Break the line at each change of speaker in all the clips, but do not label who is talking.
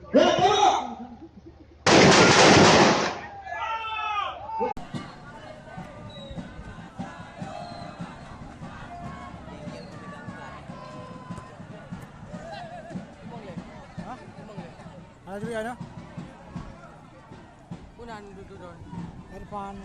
Ada juga ada.
Punan duduk don.
Dari depan.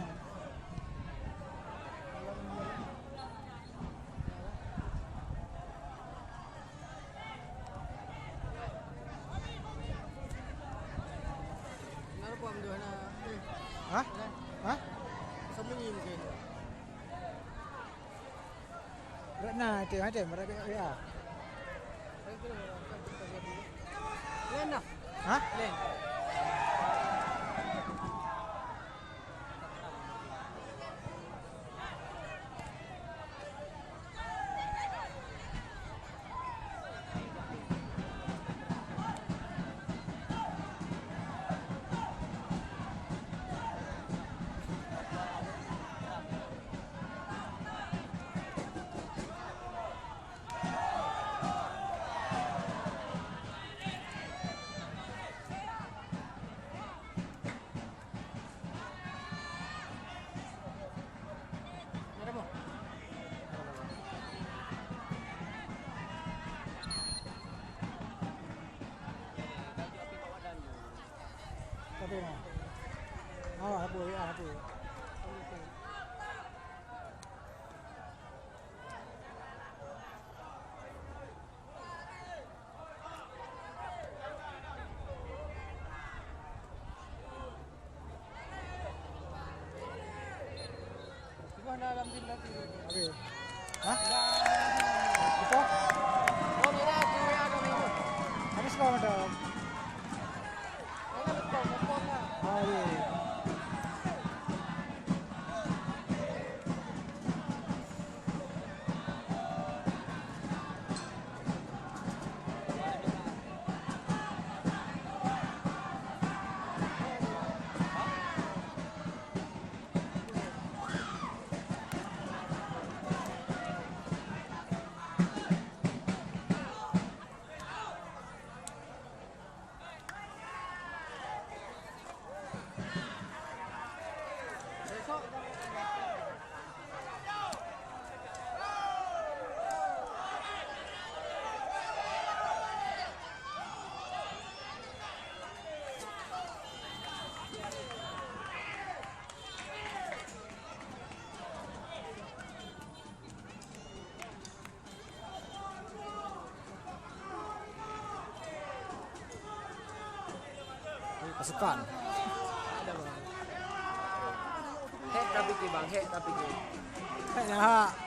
Naruh pam dua na.
Hah? Hah?
Sembunyi mungkin.
Berat na itu ada berat ya.
Len dah.
Hah?
Len.
Tapi mah. Apa ya apa.
Gimana alhamdulillah tu.
Okey. Hah? Apa?
Oh, mira, tu ya kami tu.
Habis kau madam.
Mana betul betul lah.
Ah, ye. Pasukan.
Ada bang. Hek tapi ke bang, hek tapi ke.
Hei, nah.